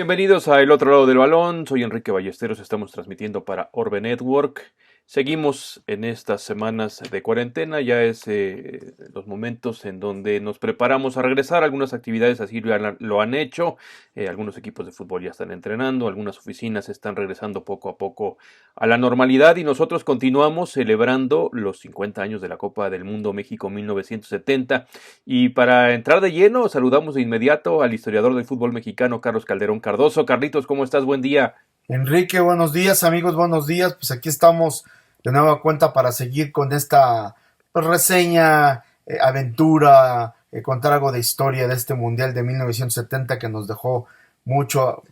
Bienvenidos a El Otro Lado del Balón, soy Enrique Ballesteros, estamos transmitiendo para Orbe Network. Seguimos en estas semanas de cuarentena, ya es los momentos en donde nos preparamos a regresar. Algunas actividades así lo han hecho, algunos equipos de fútbol ya están entrenando, algunas oficinas están regresando poco a poco a la normalidad y nosotros continuamos celebrando los 50 años de la Copa del Mundo México 1970. Y para entrar de lleno, saludamos de inmediato al historiador del fútbol mexicano, Carlos Calderón Cardoso. Carlitos, ¿cómo estás? Buen día. Enrique, buenos días, amigos, buenos días. Pues aquí estamos de nueva cuenta para seguir con esta pues, reseña, aventura, contar algo de historia de este Mundial de 1970 que nos dejó mucho.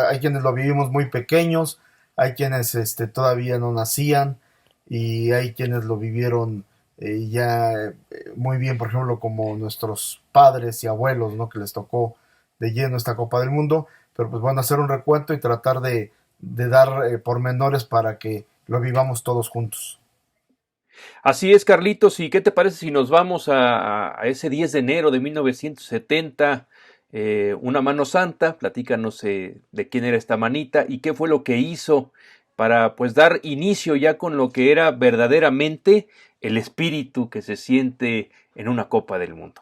Hay quienes lo vivimos muy pequeños, hay quienes todavía no nacían y hay quienes lo vivieron ya muy bien, por ejemplo, como nuestros padres y abuelos, ¿no? Que les tocó de lleno esta Copa del Mundo. Pero pues bueno, hacer un recuento y tratar de dar pormenores para que lo vivamos todos juntos. Así es, Carlitos. ¿Y qué te parece si nos vamos a ese 10 de enero de 1970? Una mano santa, platícanos de quién era esta manita y qué fue lo que hizo para pues dar inicio ya con lo que era verdaderamente el espíritu que se siente en una Copa del Mundo.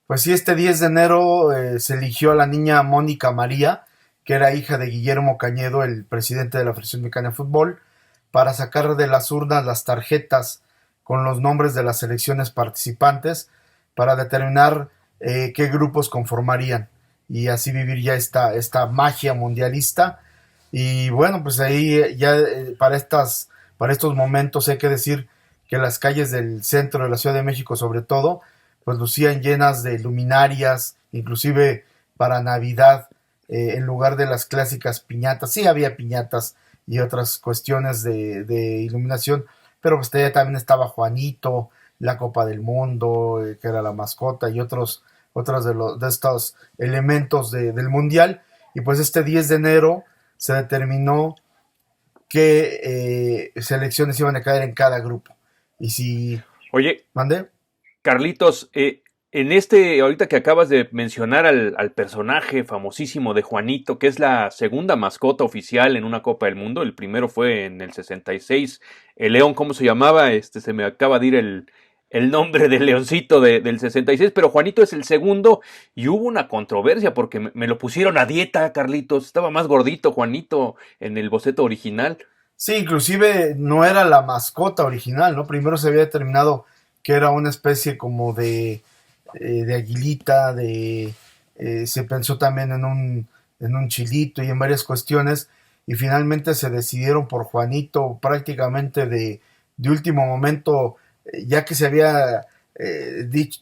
Pues sí, este 10 de enero se eligió a la niña Mónica María, que era hija de Guillermo Cañedo, el presidente de la Federación Mexicana de Fútbol, para sacar de las urnas las tarjetas con los nombres de las selecciones participantes para determinar qué grupos conformarían y así vivir ya esta magia mundialista. Y bueno, pues ahí ya para estos momentos hay que decir que las calles del centro de la Ciudad de México sobre todo, pues lucían llenas de luminarias, inclusive para Navidad, en lugar de las clásicas piñatas. Sí había piñatas y otras cuestiones de iluminación, pero pues también estaba Juanito, la Copa del Mundo, que era la mascota, y otros de estos elementos del Mundial. Y pues este 10 de enero se determinó qué selecciones iban a caer en cada grupo. Y si... Oye, ¿Mandé? Carlitos, ahorita que acabas de mencionar al personaje famosísimo de Juanito, que es la segunda mascota oficial en una Copa del Mundo, el primero fue en el 66, el León, ¿cómo se llamaba? Se me acaba de ir el nombre del leoncito del 66, pero Juanito es el segundo y hubo una controversia porque me lo pusieron a dieta, Carlitos, estaba más gordito Juanito en el boceto original. Sí, inclusive no era la mascota original, ¿no? Primero se había determinado que era una especie como de aguilita, se pensó también en un chilito y en varias cuestiones, y finalmente se decidieron por Juanito prácticamente de último momento, ya que se había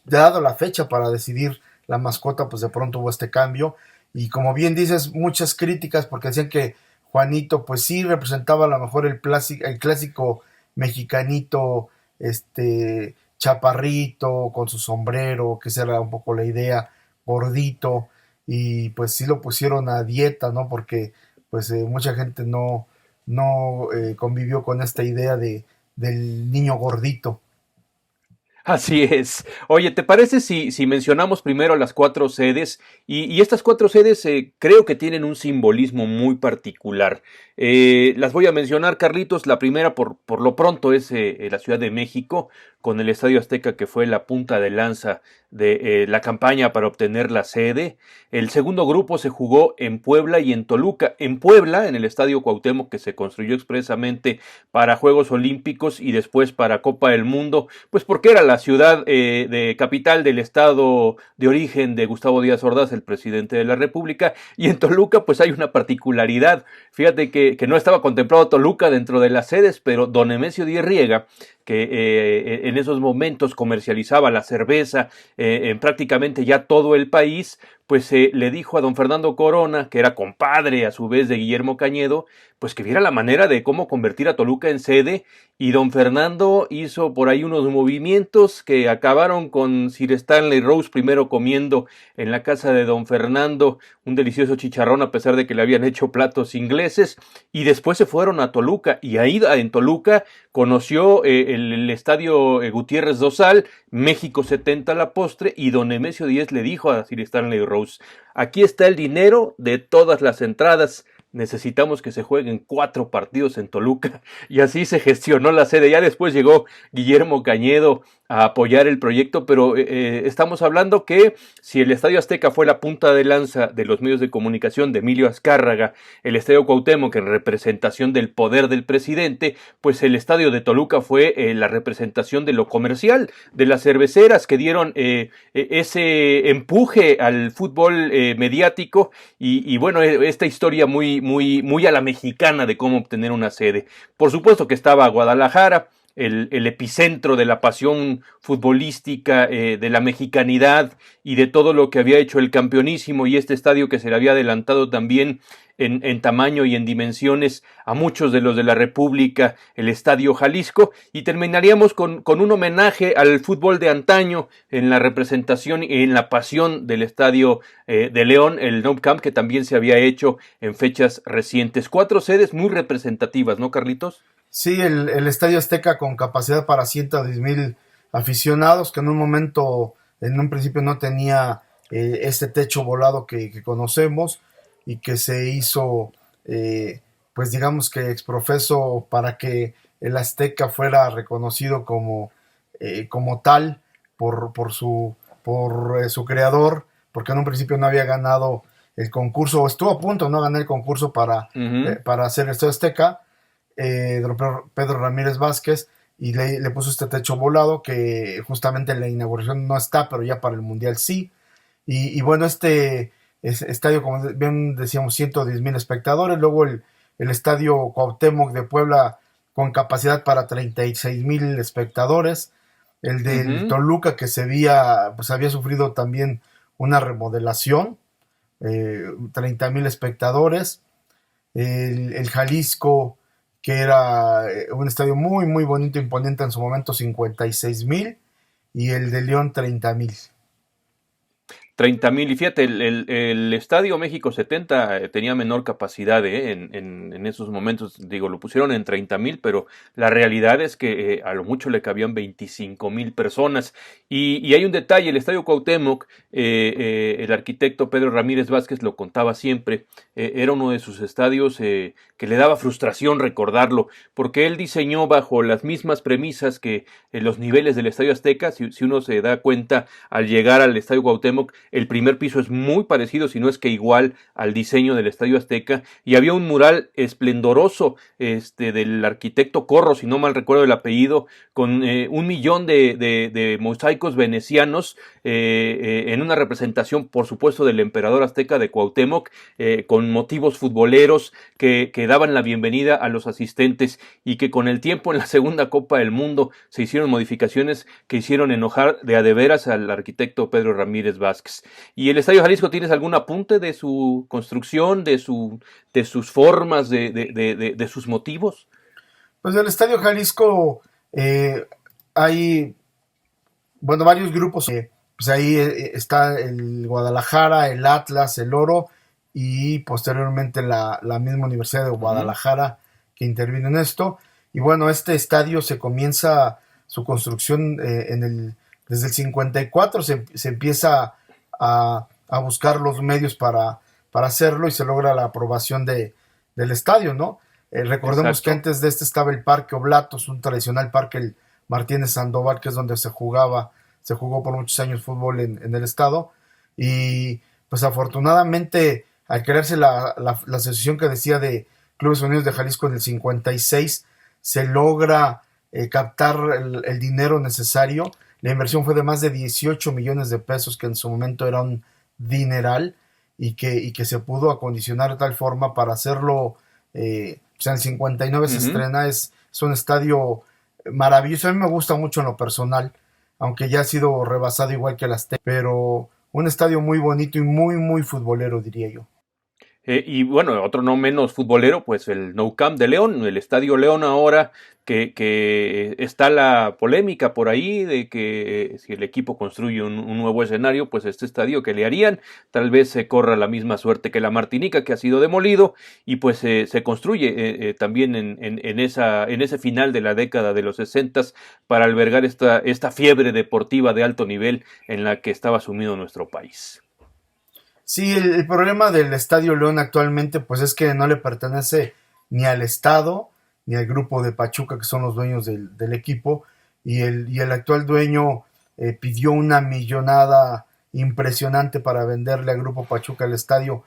dado la fecha para decidir la mascota, pues de pronto hubo este cambio, y como bien dices, muchas críticas porque decían que Juanito pues sí representaba a lo mejor el clásico mexicanito, chaparrito, con su sombrero, que esa era un poco la idea, gordito, y pues sí lo pusieron a dieta, ¿no? Porque pues mucha gente no convivió con esta idea del niño gordito. Así es. Oye, ¿te parece si mencionamos primero las cuatro sedes? Y estas cuatro sedes creo que tienen un simbolismo muy particular. Las voy a mencionar, Carlitos. La primera, por lo pronto, es la Ciudad de México, con el Estadio Azteca, que fue la punta de lanza de la campaña para obtener la sede. El segundo grupo se jugó en Puebla y en Toluca. En Puebla, en el Estadio Cuauhtémoc, que se construyó expresamente para Juegos Olímpicos y después para Copa del Mundo, pues porque era la ciudad de capital del estado de origen de Gustavo Díaz Ordaz, el presidente de la República. Y en Toluca pues hay una particularidad. Fíjate que no estaba contemplado Toluca dentro de las sedes, pero don Nemesio Díez Riega, que en esos momentos comercializaba la cerveza en prácticamente ya todo el país, pues le dijo a don Fernando Corona, que era compadre a su vez de Guillermo Cañedo, pues que viera la manera de cómo convertir a Toluca en sede, y don Fernando hizo por ahí unos movimientos que acabaron con Sir Stanley Rose primero comiendo en la casa de don Fernando un delicioso chicharrón a pesar de que le habían hecho platos ingleses, y después se fueron a Toluca, y ahí en Toluca conoció el estadio Gutiérrez Dosal, México 70 a la postre, y don Nemesio Díez le dijo a Sir Stanley Rose, Rose. Aquí está el dinero de todas las entradas. Necesitamos que se jueguen 4 partidos en Toluca, y así se gestionó la sede. Ya después llegó Guillermo Cañedo a apoyar el proyecto, pero estamos hablando que si el Estadio Azteca fue la punta de lanza de los medios de comunicación de Emilio Azcárraga, el Estadio Cuauhtémoc en representación del poder del presidente, pues el Estadio de Toluca fue la representación de lo comercial, de las cerveceras que dieron ese empuje al fútbol mediático, y bueno, esta historia muy a la mexicana de cómo obtener una sede. Por supuesto que estaba Guadalajara, el epicentro de la pasión futbolística, de la mexicanidad y de todo lo que había hecho el campeonísimo, y este estadio que se le había adelantado también en tamaño y en dimensiones a muchos de los de la República, el Estadio Jalisco. Y terminaríamos con un homenaje al fútbol de antaño en la representación y en la pasión del Estadio de León, el Nou Camp, que también se había hecho en fechas recientes. 4 sedes muy representativas, ¿no, Carlitos? Sí, el Estadio Azteca con capacidad para 110,000 aficionados, que en un principio no tenía este techo volado que conocemos, y que se hizo, pues digamos que exprofeso para que el Azteca fuera reconocido como tal por su creador, porque en un principio no había ganado el concurso, o estuvo a punto de no ganar el concurso para hacer el Estadio Azteca, Pedro Ramírez Vázquez, y le puso este techo volado que justamente en la inauguración no está, pero ya para el Mundial sí. Y bueno, este estadio, como bien decíamos, 110,000 espectadores. Luego el Estadio Cuauhtémoc de Puebla con capacidad para 36,000 espectadores. El del Toluca, que había sufrido también una remodelación, 30,000 espectadores. El Jalisco, que era un estadio muy, muy bonito, imponente en su momento, 56,000, y el de León 30,000. 30,000, y fíjate, el Estadio México 70 tenía menor capacidad en esos momentos, digo, lo pusieron en 30,000, pero la realidad es que a lo mucho le cabían 25,000 personas. Y hay un detalle: el Estadio Cuauhtémoc, el arquitecto Pedro Ramírez Vázquez lo contaba siempre, era uno de sus estadios que le daba frustración recordarlo, porque él diseñó bajo las mismas premisas que los niveles del Estadio Azteca. Si uno se da cuenta al llegar al Estadio Cuauhtémoc, el primer piso es muy parecido, si no es que igual, al diseño del Estadio Azteca, y había un mural esplendoroso del arquitecto Corro, si no mal recuerdo el apellido, con 1,000,000 de mosaicos venecianos, en una representación, por supuesto, del emperador azteca de Cuauhtémoc, con motivos futboleros que daban la bienvenida a los asistentes, y que con el tiempo, en la segunda Copa del Mundo, se hicieron modificaciones que hicieron enojar de a de veras al arquitecto Pedro Ramírez Vázquez. ¿Y el Estadio Jalisco, tienes algún apunte de su construcción, de sus formas, de sus motivos? Pues el Estadio Jalisco, hay, bueno, varios grupos. Pues ahí está el Guadalajara, el Atlas, el Oro, y posteriormente la misma Universidad de Guadalajara que intervino en esto. Y bueno, este estadio se comienza su construcción desde el 54. Se empieza a buscar los medios para hacerlo, y se logra la aprobación del estadio, ¿no? Recordemos que antes de este estaba el Parque Oblatos, un tradicional parque, el Martínez Sandoval, que es donde se jugó por muchos años fútbol en el estado. Y pues afortunadamente, al crearse la asociación que decía de Clubes Unidos de Jalisco en el 56, se logra captar el dinero necesario. La inversión fue de más de 18 millones de pesos, que en su momento era un dineral, y que se pudo acondicionar de tal forma para hacerlo. En el 59 se estrena. Es un estadio maravilloso. A mí me gusta mucho en lo personal, aunque ya ha sido rebasado igual que el Azteca, pero un estadio muy bonito y muy, muy futbolero, diría yo. Y bueno, otro no menos futbolero, pues el Nou Camp de León, el Estadio León ahora, que está la polémica por ahí de que si el equipo construye un nuevo escenario, pues este estadio que le harían, tal vez se corra la misma suerte que la Martinica, que ha sido demolido, y pues se construye también en ese final de la década de los 60 para albergar esta fiebre deportiva de alto nivel en la que estaba sumido nuestro país. Sí, el problema del Estadio León actualmente pues es que no le pertenece ni al Estado ni al grupo de Pachuca, que son los dueños del equipo, y el actual dueño pidió una millonada impresionante para venderle al grupo Pachuca el estadio,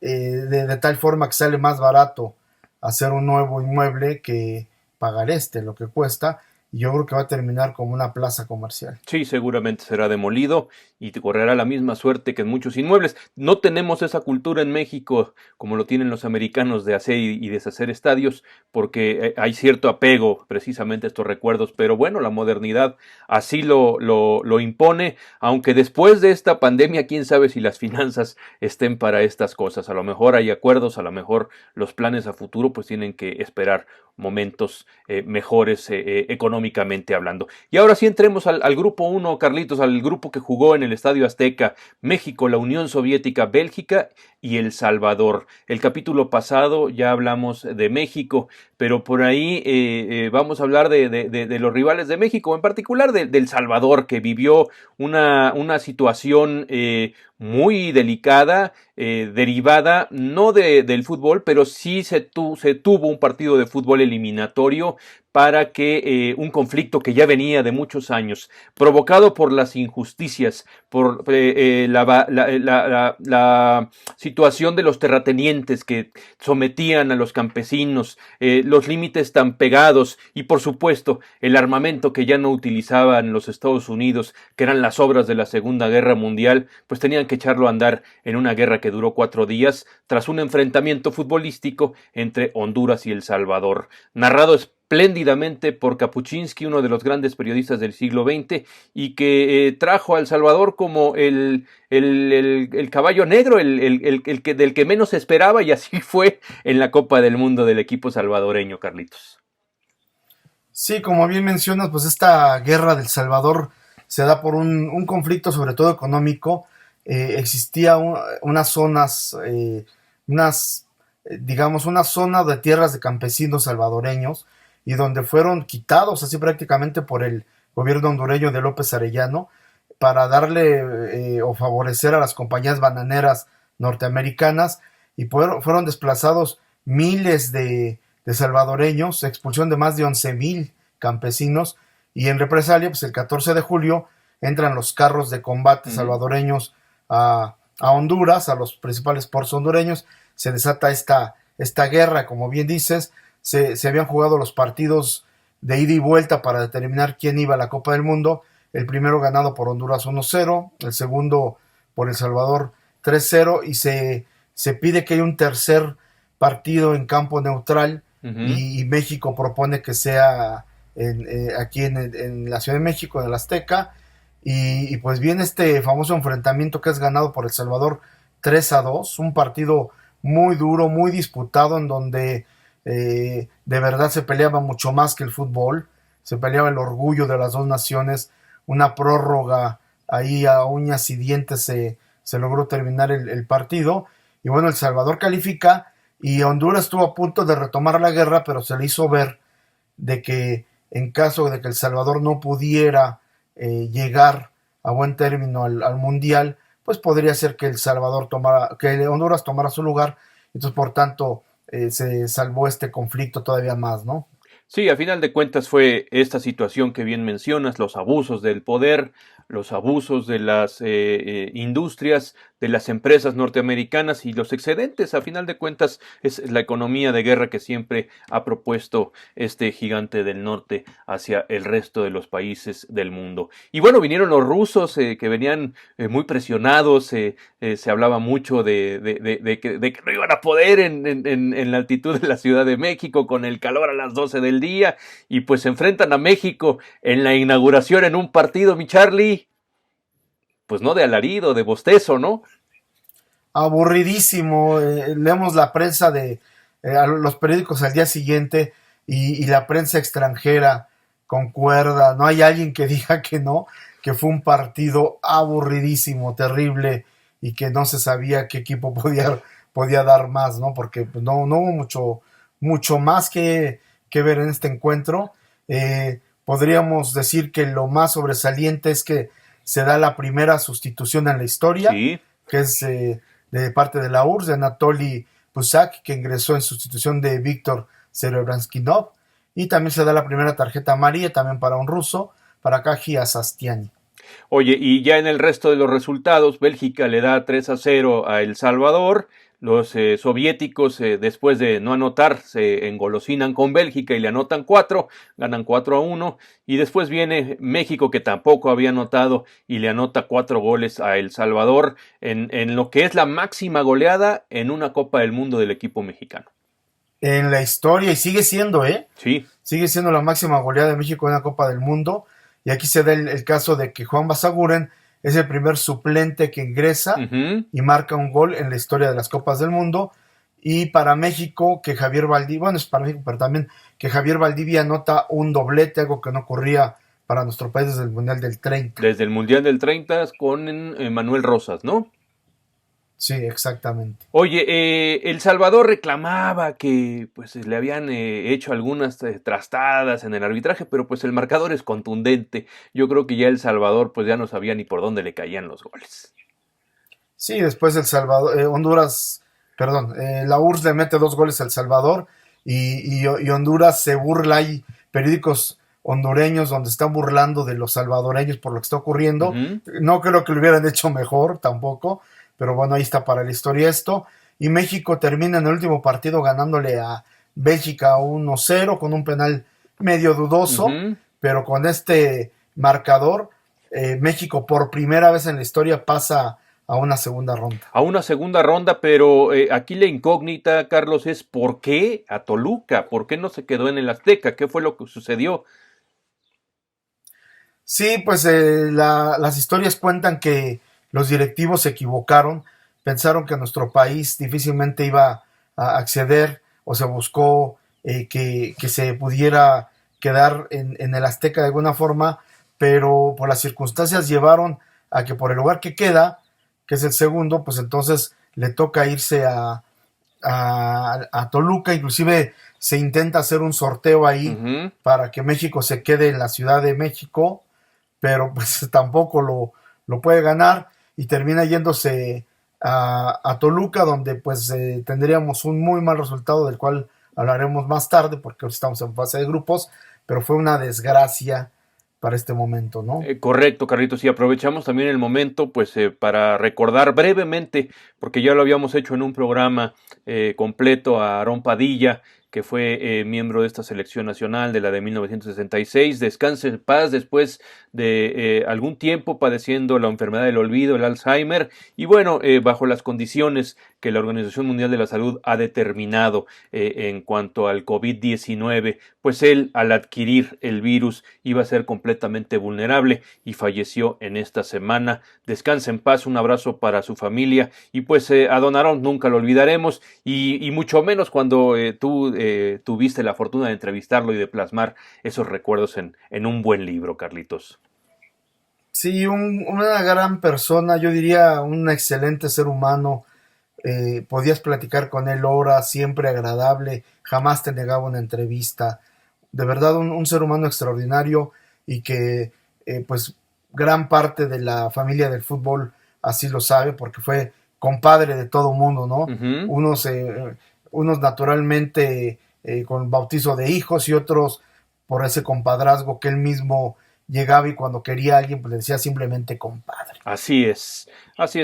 de tal forma que sale más barato hacer un nuevo inmueble que pagar lo que cuesta, y yo creo que va a terminar como una plaza comercial. Sí, seguramente será demolido y te correrá la misma suerte que en muchos inmuebles. No tenemos esa cultura en México como lo tienen los americanos de hacer y deshacer estadios, porque hay cierto apego precisamente a estos recuerdos. Pero bueno, la modernidad así lo impone, aunque después de esta pandemia, quién sabe si las finanzas estén para estas cosas. A lo mejor hay acuerdos, a lo mejor los planes a futuro pues tienen que esperar momentos mejores económicamente hablando. Y ahora sí entremos al grupo 1, Carlitos, al grupo que jugó en el Estadio Azteca, México, la Unión Soviética, Bélgica y El Salvador. El capítulo pasado ya hablamos de México, pero por ahí vamos a hablar de los rivales de México, en particular del Salvador, que vivió una situación muy delicada, derivada no del fútbol, pero sí se tuvo un partido de fútbol eliminatorio para que un conflicto que ya venía de muchos años, provocado por las injusticias, por la situación de los terratenientes que sometían a los campesinos, los límites tan pegados y por supuesto el armamento que ya no utilizaban los Estados Unidos, que eran las obras de la Segunda Guerra Mundial, pues tenían que echarlo a andar en una guerra que duró 4 días tras un enfrentamiento futbolístico entre Honduras y El Salvador, narrado espléndidamente por Kapuczynski, uno de los grandes periodistas del siglo XX, y que trajo a El Salvador como el caballo negro, del que menos se esperaba, y así fue en la Copa del Mundo del equipo salvadoreño, Carlitos. Sí, como bien mencionas, pues esta guerra del Salvador se da por un conflicto sobre todo económico. Existía unas zonas, digamos, una zona de tierras de campesinos salvadoreños, y donde fueron quitados así prácticamente por el gobierno hondureño de López Arellano para darle o favorecer a las compañías bananeras norteamericanas, y fueron desplazados miles de salvadoreños, expulsión de más de 11,000 campesinos, y en represalia, pues el 14 de julio entran los carros de combate salvadoreños a Honduras, a los principales puertos hondureños, se desata esta guerra, como bien dices. Se habían jugado los partidos de ida y vuelta para determinar quién iba a la Copa del Mundo, el primero ganado por Honduras 1-0, el segundo por El Salvador 3-0, y se pide que haya un tercer partido en campo neutral, y México propone que sea aquí en la Ciudad de México, en el Azteca, y pues viene este famoso enfrentamiento que es ganado por El Salvador 3-2, un partido muy duro, muy disputado, en donde de verdad se peleaba mucho más que el fútbol, se peleaba el orgullo de las dos naciones, una prórroga ahí a uñas y dientes se logró terminar el partido, y bueno, El Salvador califica, y Honduras estuvo a punto de retomar la guerra, pero se le hizo ver de que en caso de que El Salvador no pudiera llegar a buen término al Mundial, pues podría ser que que Honduras tomara su lugar, entonces por tanto se salvó este conflicto todavía más, ¿no? Sí, a final de cuentas fue esta situación que bien mencionas, los abusos del poder, los abusos de las industrias, de las empresas norteamericanas y los excedentes. A final de cuentas es la economía de guerra que siempre ha propuesto este gigante del norte hacia el resto de los países del mundo. Y bueno, vinieron los rusos que venían muy presionados, se hablaba mucho de que no iban a poder en la altitud de la Ciudad de México con el calor a las 12 del día, y pues se enfrentan a México en la inauguración en un partido, mi Charlie, pues no de alarido, de bostezo, ¿no? Aburridísimo, leemos la prensa los periódicos al día siguiente, y la prensa extranjera concuerda, no hay alguien que diga que no, que fue un partido aburridísimo, terrible, y que no se sabía qué equipo podía dar más, ¿no? Porque pues, no hubo mucho más que ver en este encuentro. Podríamos decir que lo más sobresaliente es que se da la primera sustitución en la historia, Sí. que es de parte de la URSS, de Anatoly Pusak, que ingresó en sustitución de Víctor Serebranskinov, y también se da la primera tarjeta amarilla también para un ruso, para Kaji Asastiani. Oye, y ya en el resto de los resultados, Bélgica le da 3-0 a El Salvador. Los soviéticos, después de no anotar, se engolosinan con Bélgica y le anotan 4, ganan 4-1. Y después viene México, que tampoco había anotado, y le anota 4 goles a El Salvador, en lo que es la máxima goleada en una Copa del Mundo del equipo mexicano. En la historia, y sigue siendo, Sí. sigue siendo la máxima goleada de México en una Copa del Mundo. Y aquí se da el caso de que Juan Basaguren es el primer suplente que ingresa y marca un gol en la historia de las Copas del Mundo. Y para México, que Javier Valdivia, bueno, es para México, pero también que Javier Valdivia anota un doblete, algo que no ocurría para nuestro país desde el Mundial del 30. Desde el Mundial del 30 con Manuel Rosas, ¿no? Sí, exactamente. Oye, El Salvador reclamaba que pues le habían hecho algunas trastadas en el arbitraje, pero pues el marcador es contundente. Yo creo que ya El Salvador pues ya no sabía ni por dónde le caían los goles. Sí, después El Salvador, la URSS le mete 2 goles a El Salvador y Honduras se burla. Hay periódicos hondureños donde están burlando de los salvadoreños por lo que está ocurriendo. No creo que lo hubieran hecho mejor tampoco, pero bueno, ahí está para la historia esto. Y México termina en el último partido ganándole a Bélgica 1-0 con un penal medio dudoso, pero con este marcador, México por primera vez en la historia pasa a una segunda ronda. A una segunda ronda, pero aquí la incógnita, Carlos, es ¿por qué a Toluca? ¿Por qué no se quedó en el Azteca? ¿Qué fue lo que sucedió? Sí, pues las historias cuentan que los directivos se equivocaron, pensaron que nuestro país difícilmente iba a acceder o se buscó que se pudiera quedar en el Azteca de alguna forma, pero por las circunstancias llevaron a que por el lugar que queda, que es el segundo, pues entonces le toca irse a Toluca. Inclusive se intenta hacer un sorteo ahí para que México se quede en la Ciudad de México, pero pues tampoco lo puede ganar y termina yéndose a Toluca, donde pues tendríamos un muy mal resultado del cual hablaremos más tarde porque ahora estamos en fase de grupos, pero fue una desgracia para este momento, ¿no? Correcto, Carlitos, y aprovechamos también el momento pues para recordar brevemente, porque ya lo habíamos hecho en un programa completo, a Aarón Padilla, que fue miembro de esta selección nacional de la de 1966, descanse en paz después de algún tiempo padeciendo la enfermedad del olvido, el Alzheimer, y bueno, bajo las condiciones que la Organización Mundial de la Salud ha determinado en cuanto al COVID-19, pues él al adquirir el virus iba a ser completamente vulnerable y falleció en esta semana. Descanse en paz, un abrazo para su familia y pues a don Aarón nunca lo olvidaremos y mucho menos cuando tú tuviste la fortuna de entrevistarlo y de plasmar esos recuerdos en un buen libro, Carlitos. Sí, una gran persona, yo diría un excelente ser humano. Podías platicar con él horas, siempre agradable, jamás te negaba una entrevista. De verdad, un ser humano extraordinario y que pues gran parte de la familia del fútbol así lo sabe porque fue compadre de todo mundo, ¿no? Unos naturalmente con bautizo de hijos y otros por ese compadrazgo que él mismo llegaba y cuando quería a alguien pues le decía simplemente compadre. Así es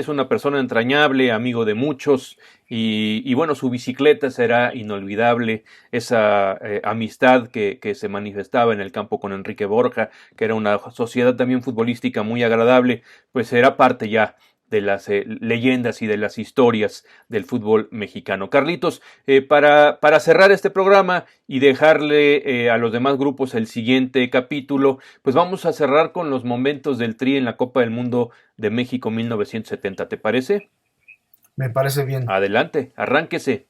una persona entrañable, amigo de muchos y bueno, su bicicleta será inolvidable, esa amistad que se manifestaba en el campo con Enrique Borja, que era una sociedad también futbolística muy agradable, pues será parte ya de las leyendas y de las historias del fútbol mexicano. Carlitos, para cerrar este programa y dejarle a los demás grupos el siguiente capítulo, pues vamos a cerrar con los momentos del Tri en la Copa del Mundo de México 1970, ¿te parece? Me parece bien. Adelante, arránquese.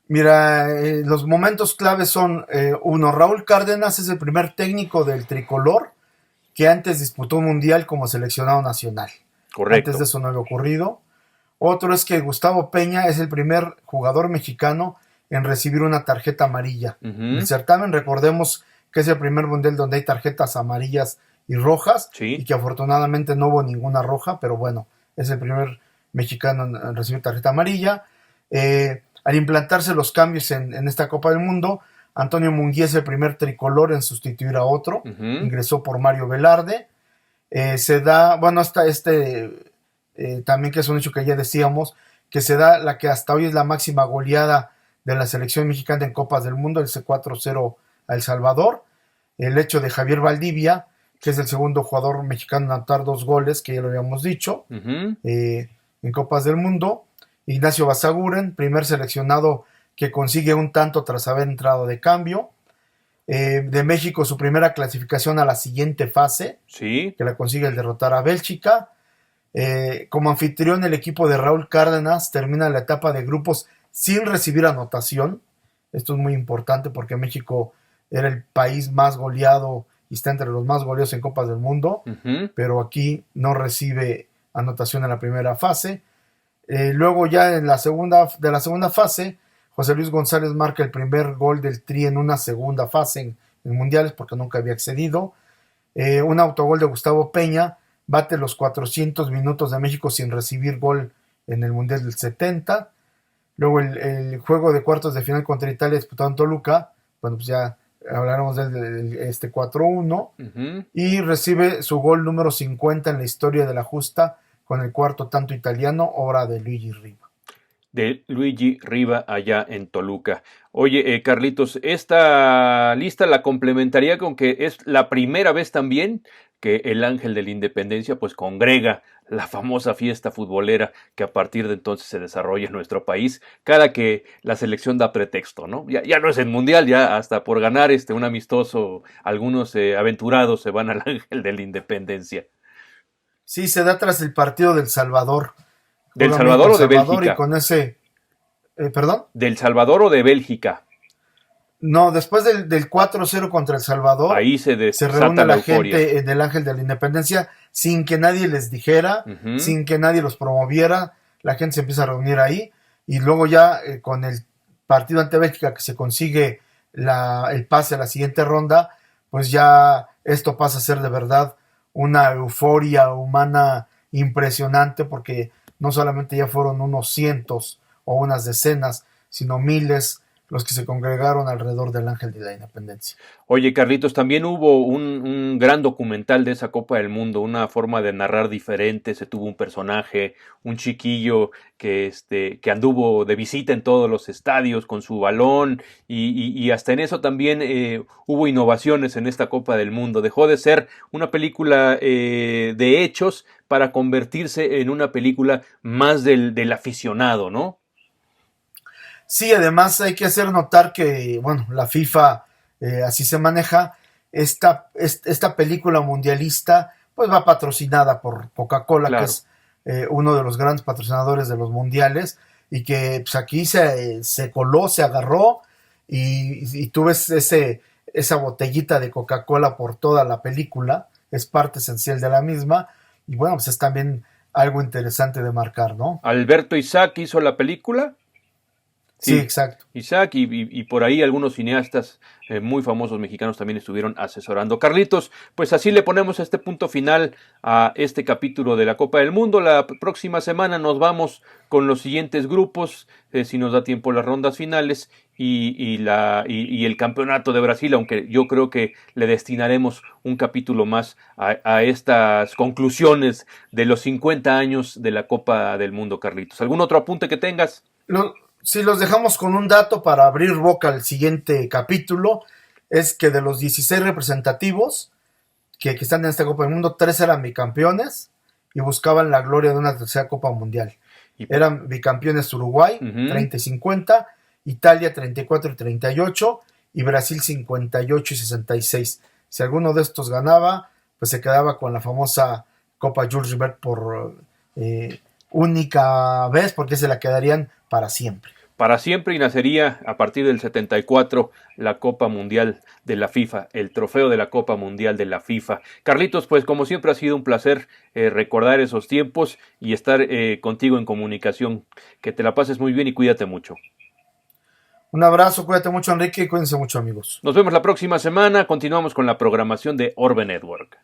Mira, los momentos claves son, uno, Raúl Cárdenas es el primer técnico del tricolor que antes disputó un mundial como seleccionado nacional. Correcto. Antes de eso no había ocurrido. Otro es que Gustavo Peña es el primer jugador mexicano en recibir una tarjeta amarilla. El certamen, recordemos que es el primer mundial donde hay tarjetas amarillas y rojas, sí, y que afortunadamente no hubo ninguna roja, pero bueno, es el primer mexicano en recibir tarjeta amarilla. Al implantarse los cambios en esta Copa del Mundo, Antonio Munguía es el primer tricolor en sustituir a otro. Ingresó por Mario Velarde. Se da, bueno, también que es un hecho que ya decíamos, que se da la que hasta hoy es la máxima goleada de la selección mexicana en Copas del Mundo, el C4-0 a El Salvador. El hecho de Javier Valdivia, que es el segundo jugador mexicano en anotar 2 goles, que ya lo habíamos dicho, en Copas del Mundo. Ignacio Basaguren, primer seleccionado que consigue un tanto tras haber entrado de cambio. De México, su primera clasificación a la siguiente fase, sí, que la consigue al derrotar a Bélgica. Como anfitrión, el equipo de Raúl Cárdenas termina la etapa de grupos sin recibir anotación. Esto es muy importante porque México era el país más goleado y está entre los más goleados en Copas del Mundo, pero aquí no recibe anotación en la primera fase. Luego ya de la segunda fase, José Luis González marca el primer gol del Tri en una segunda fase en mundiales porque nunca había accedido. Un autogol de Gustavo Peña bate los 400 minutos de México sin recibir gol en el Mundial del 70. Luego el juego de cuartos de final contra Italia disputado en Toluca, bueno, pues ya hablaremos del 4-1, y recibe su gol número 50 en la historia de la justa con el cuarto tanto italiano, obra de Luigi Riva. De Luigi Riva allá en Toluca. Oye, Carlitos, esta lista la complementaría con que es la primera vez también que el Ángel de la Independencia pues congrega la famosa fiesta futbolera que a partir de entonces se desarrolla en nuestro país cada que la selección da pretexto, ¿no? Ya no es el mundial, ya hasta por ganar un amistoso, algunos aventurados se van al Ángel de la Independencia. Sí, se da tras el partido del Salvador. ¿Del Salvador o de Bélgica? Y con ese, ¿perdón? ¿Del Salvador o de Bélgica? No, después del 4-0 contra El Salvador, ahí se reúne la gente del Ángel de la Independencia sin que nadie les dijera, sin que nadie los promoviera. La gente se empieza a reunir ahí y luego ya con el partido ante Bélgica que se consigue el pase a la siguiente ronda, pues ya esto pasa a ser de verdad una euforia humana impresionante, porque no solamente ya fueron unos cientos o unas decenas, sino miles los que se congregaron alrededor del Ángel de la Independencia. Oye, Carlitos, también hubo un gran documental de esa Copa del Mundo, una forma de narrar diferente. Se tuvo un personaje, un chiquillo que anduvo de visita en todos los estadios con su balón y hasta en eso también hubo innovaciones en esta Copa del Mundo. Dejó de ser una película de hechos para convertirse en una película más del aficionado, ¿no? Sí, además hay que hacer notar que, bueno, la FIFA así se maneja. Esta película mundialista pues va patrocinada por Coca-Cola, claro, que es uno de los grandes patrocinadores de los mundiales, y que pues aquí se coló, se agarró, y tú ves esa botellita de Coca-Cola por toda la película, es parte esencial de la misma, y bueno, pues es también algo interesante de marcar, ¿no? Alberto Isaac hizo la película. Sí, exacto. Isaac y por ahí algunos cineastas muy famosos mexicanos también estuvieron asesorando. Carlitos, pues así le ponemos este punto final a este capítulo de la Copa del Mundo. La próxima semana nos vamos con los siguientes grupos, si nos da tiempo las rondas finales y el campeonato de Brasil, aunque yo creo que le destinaremos un capítulo más a estas conclusiones de los 50 años de la Copa del Mundo, Carlitos. ¿Algún otro apunte que tengas? Si los dejamos con un dato para abrir boca al siguiente capítulo, es que de los 16 representativos que están en esta Copa del Mundo, 3 eran bicampeones y buscaban la gloria de una tercera Copa Mundial. Eran bicampeones Uruguay, 30 y 50, Italia 34 y 38, y Brasil 58 y 66. Si alguno de estos ganaba, pues se quedaba con la famosa Copa Jules Rimet por única vez, porque se la quedarían para siempre. Para siempre, y nacería a partir del 74 la Copa Mundial de la FIFA, el trofeo de la Copa Mundial de la FIFA. Carlitos, pues como siempre ha sido un placer recordar esos tiempos y estar contigo en comunicación. Que te la pases muy bien y cuídate mucho. Un abrazo, cuídate mucho, Enrique, y cuídense mucho, amigos. Nos vemos la próxima semana. Continuamos con la programación de Orbe Network.